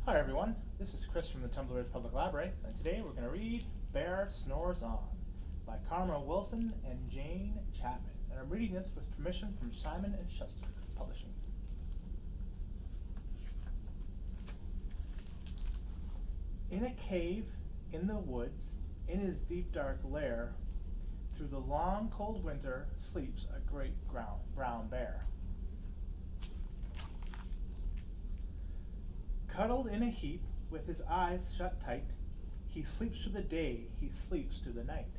Hi everyone, this is Chris from the Tumbler Ridge Public Library, and today we're going to read Bear Snores On by Karma Wilson and Jane Chapman. And I'm reading this with permission from Simon & Schuster Publishing. In a cave in the woods, in his deep dark lair, through the long cold winter sleeps a great brown bear. Cuddled in a heap, with his eyes shut tight, he sleeps through the day, he sleeps through the night.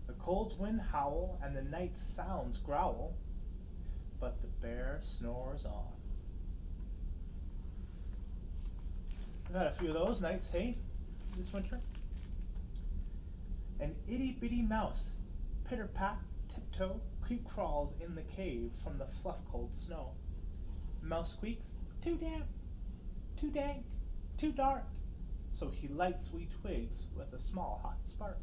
The cold winds howl, and the night's sounds growl, but the bear snores on. I've had a few of those nights, hey, this winter. An itty-bitty mouse, pitter-pat, tiptoe, creep-crawls in the cave from the fluff-cold snow. Mouse squeaks, too damp, too dank, too dark, so he lights wee twigs with a small hot spark.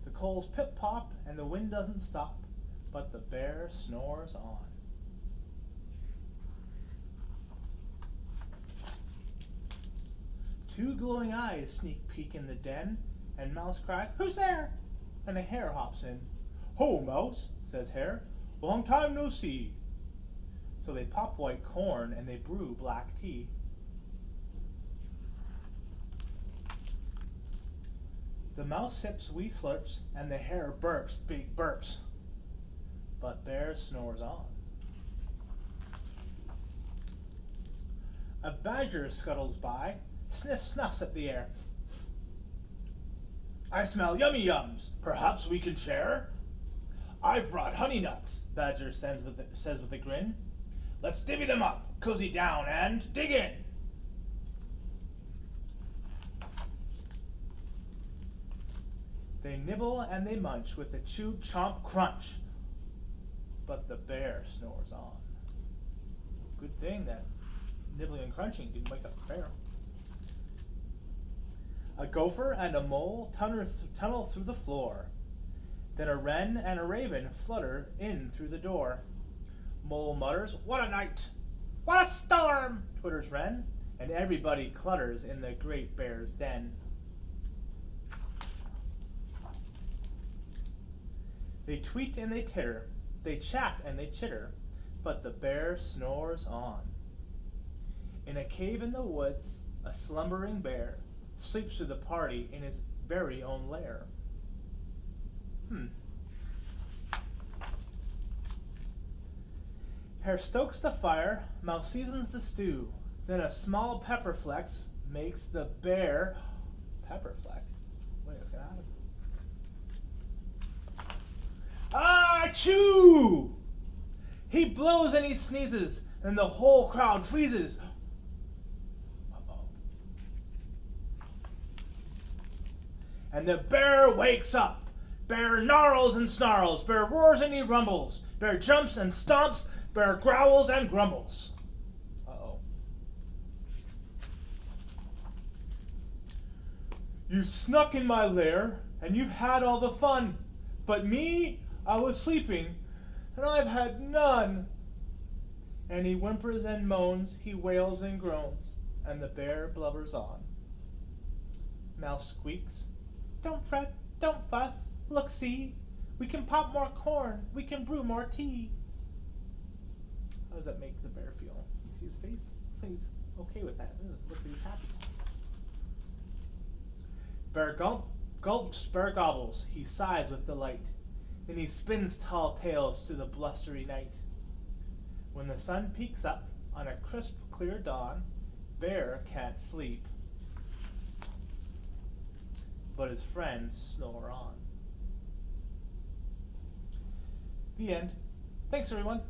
The coals pip-pop and the wind doesn't stop, but the bear snores on. Two glowing eyes sneak peek in the den, and Mouse cries, "Who's there?" And a hare hops in. "Ho, Mouse," says Hare. "Long time no see." So they pop white corn and they brew black tea. The mouse sips wee slurps and the hare burps big burps. But Bear snores on. A badger scuttles by, snuffs at the air. "I smell yummy yums. Perhaps we can share?" "I've brought honey nuts," Badger says with a grin. "Let's divvy them up, cozy down, and dig in." They nibble and they munch with a chew chomp crunch, but the bear snores on. Good thing that nibbling and crunching didn't wake up the bear. A gopher and a mole tunnel through the floor. Then a wren and a raven flutter in through the door. Mole mutters, "What a night! What a storm!" twitters wren, and everybody clutters in the great bear's den. They tweet and they titter, they chat and they chitter, but the bear snores on. In a cave in the woods, a slumbering bear sleeps through the party in his very own lair. Hare stokes the fire, Mouse seasons the stew, then a small pepper flex makes the bear pepper fleck. Wait, what's gonna happen? Achoo! He blows and he sneezes, and the whole crowd freezes. Uh-oh. And the bear wakes up. Bear gnarls and snarls, bear roars and he rumbles, bear jumps and stomps, bear growls and grumbles. Uh-oh. You snuck in my lair, and you've had all the fun, but me, I was sleeping, and I've had none. And he whimpers and moans, he wails and groans, and the bear blubbers on. Mouse squeaks, "Don't fret, don't fuss. Look, see, we can pop more corn, we can brew more tea." How does that make the bear feel? You see his face? Looks like he's okay with that. Looks like he's happy. Bear gulps, bear gobbles, he sighs with delight. Then he spins tall tales through the blustery night. When the sun peeks up on a crisp, clear dawn, Bear can't sleep, but his friends snore on. The end. Thanks, everyone.